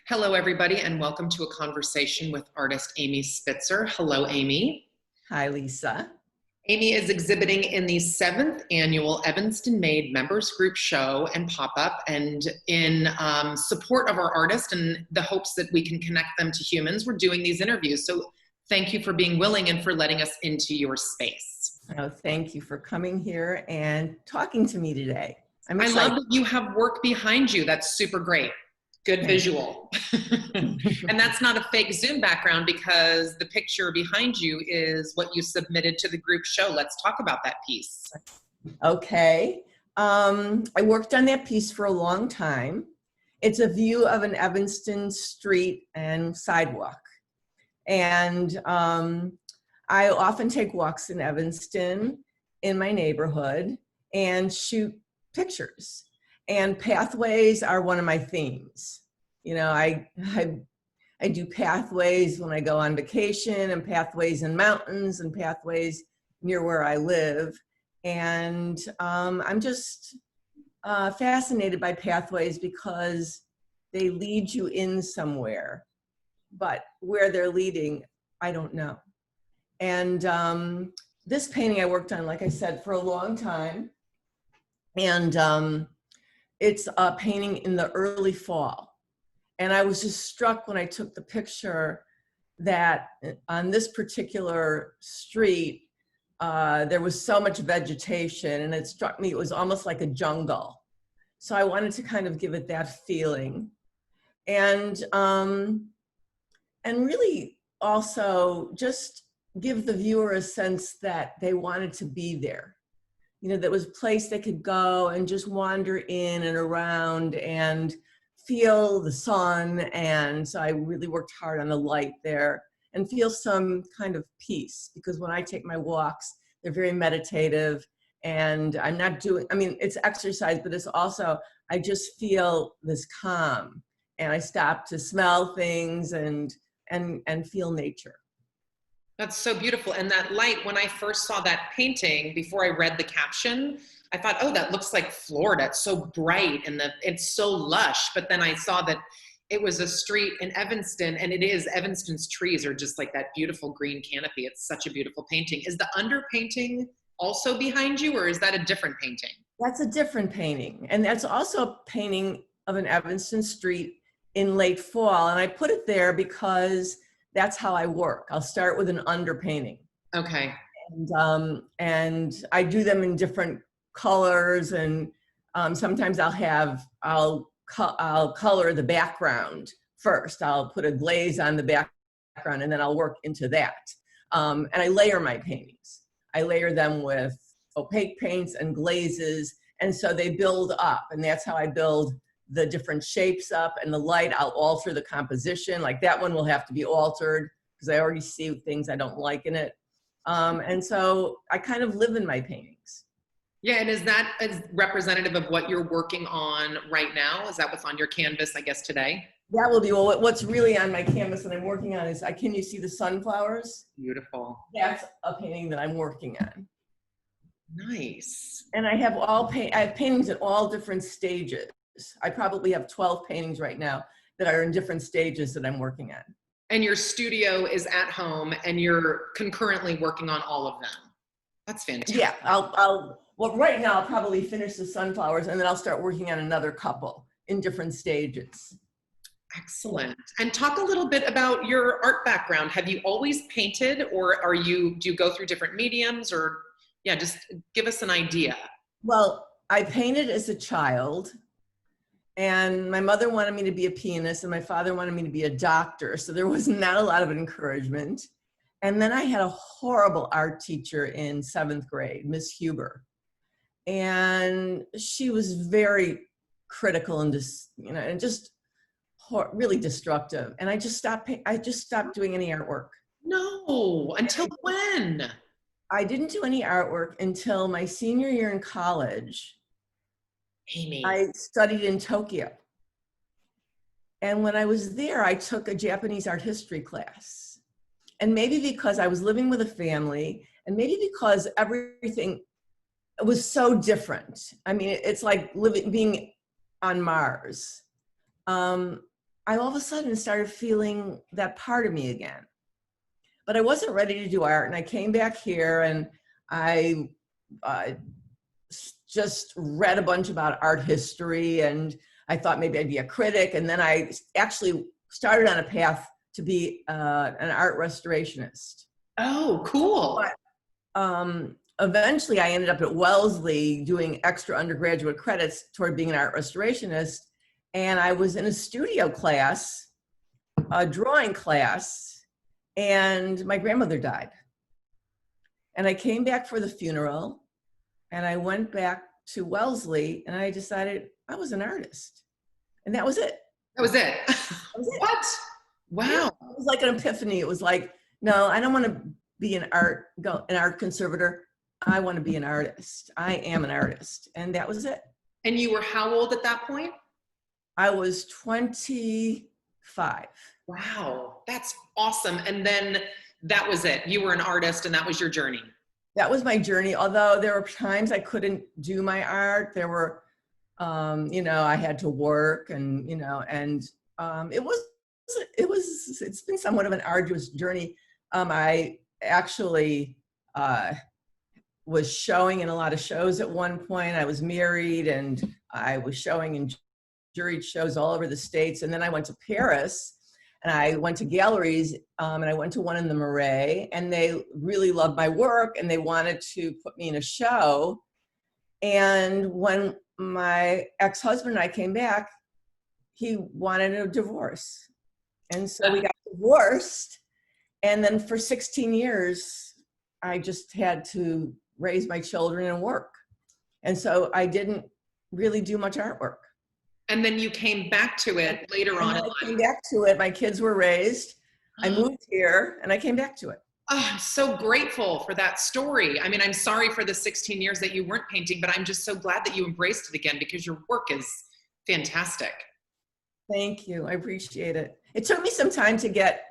Hello, everybody, and welcome to a conversation with artist Amy Spitzer. Hello, Amy. Hi, Lisa. Amy is exhibiting in the 7th annual Evanston Made members group show and pop-up, and in support of our artist and the hopes that we can connect them to humans, we're doing these interviews. So thank you for being willing and for letting us into your space. Oh, thank you for coming here and talking to me today. I'm I excited. love that you have work behind you. That's super great. Good visual. And that's not a fake Zoom background, because the picture behind you is what you submitted to the group show. Let's talk about that piece. Okay. I worked on that piece for a long time. It's a view of an Evanston Street and sidewalk. And I often take walks in Evanston in my neighborhood and shoot pictures. And pathways are one of my themes. You know, I do pathways when I go on vacation, and pathways in mountains, and pathways near where I live. And I'm just fascinated by pathways because they lead you in somewhere, but where they're leading, I don't know. And this painting I worked on, like I said, for a long time. And it's a painting in the early fall. And I was just struck when I took the picture that on this particular street, there was so much vegetation, and it struck me it was almost like a jungle. So I wanted to kind of give it that feeling. And really also just give the viewer a sense that they wanted to be there. You know, that was a place they could go and just wander in and around and feel the sun. And so I really worked hard on the light there and feel some kind of peace, because when I take my walks, they're very meditative, and I'm not doing, I mean, it's exercise, but it's also, I just feel this calm, and I stop to smell things and feel nature. That's so beautiful. And that light, when I first saw that painting, before I read the caption, I thought, oh, that looks like Florida. It's so bright and it's so lush. But then I saw that it was a street in Evanston, and it is, Evanston's trees are just like that beautiful green canopy. It's such a beautiful painting. Is the underpainting also behind you, or is that a different painting? That's a different painting. And that's also a painting of an Evanston Street in late fall. And I put it there because that's how I work. I'll start with an underpainting. Okay. And I do them in different colors, and sometimes I'll color the background first. I'll put a glaze on the background, and then I'll work into that. And I layer my paintings. I layer them with opaque paints and glazes, and so they build up, and that's how I build the different shapes up. And the light, I'll alter the composition. Like that one will have to be altered because I already see things I don't like in it. And so I kind of live in my paintings. Yeah, and is that representative of what you're working on right now? Is that what's on your canvas, I guess, today? That will be, well, what's really on my canvas that I'm working on is, can you see the sunflowers? Beautiful. That's a painting that I'm working on. Nice. And I have I have paintings at all different stages. I probably have 12 paintings right now that are in different stages that I'm working on. And your studio is at home, and you're concurrently working on all of them. That's fantastic. Yeah, well, right now I'll probably finish the sunflowers, and then I'll start working on another couple in different stages. Excellent. And talk a little bit about your art background. Have you always painted, or do you go through different mediums, or yeah, just give us an idea. Well, I painted as a child, and my mother wanted me to be a pianist, and my father wanted me to be a doctor. So there was not a lot of encouragement. And then I had a horrible art teacher in 7th grade, Miss Huber. And she was very critical and just really destructive. And I just stopped doing any artwork. No, until when? I didn't do any artwork until my senior year in college. Amy. I studied in Tokyo. And when I was there, I took a Japanese art history class. And maybe because I was living with a family, and maybe because everything was so different. I mean, it's like being on Mars. I all of a sudden started feeling that part of me again. But I wasn't ready to do art. And I came back here and I just read a bunch about art history, and I thought maybe I'd be a critic. And then I actually started on a path to be an art restorationist. Oh, cool. But eventually I ended up at Wellesley doing extra undergraduate credits toward being an art restorationist. And I was in a studio class, a drawing class, and my grandmother died. And I came back for the funeral, and I went back to Wellesley, and I decided I was an artist. And that was it. That was it. That was it. What? Wow. It was like an epiphany. It was like, no, I don't want to be an art conservator. I want to be an artist. I am an artist. And that was it. And you were how old at that point? I was 25. Wow, that's awesome. And then that was it. You were an artist and that was your journey. That was my journey. Although there were times I couldn't do my art. There were, I had to work and it's been somewhat of an arduous journey. I actually was showing in a lot of shows at one point. I was married and I was showing in juried shows all over the States. And then I went to Paris and I went to galleries and I went to one in the Marais, and they really loved my work and they wanted to put me in a show. And when my ex-husband and I came back, he wanted a divorce. And so we got divorced. And then for 16 years, I just had to raise my children and work. And so I didn't really do much artwork. And then you came back to it later on in life. I came back to it. My kids were raised. I moved here and I came back to it. Oh, I'm so grateful for that story. I mean, I'm sorry for the 16 years that you weren't painting, but I'm just so glad that you embraced it again because your work is fantastic. Thank you. I appreciate it. It took me some time to get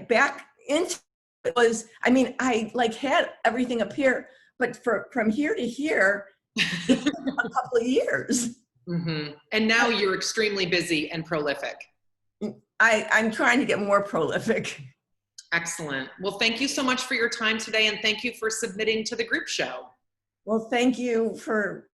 back into it. I had everything up here, but from here to here, it took a couple of years. Mm-hmm. And now you're extremely busy and prolific. I'm trying to get more prolific. Excellent. Well, thank you so much for your time today, and thank you for submitting to the group show. Well, thank you for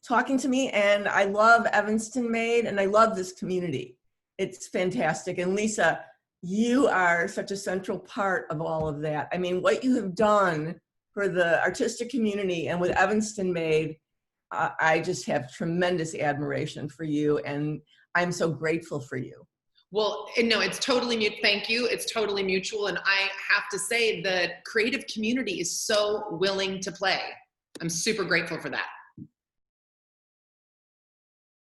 talking to me, and I love Evanston Made, and I love this community. It's fantastic. And Lisa, you are such a central part of all of that. I mean, what you have done for the artistic community and with Evanston Made, I just have tremendous admiration for you, and I'm so grateful for you. Well, no, it's totally thank you. It's totally mutual. And I have to say the creative community is so willing to play. I'm super grateful for that.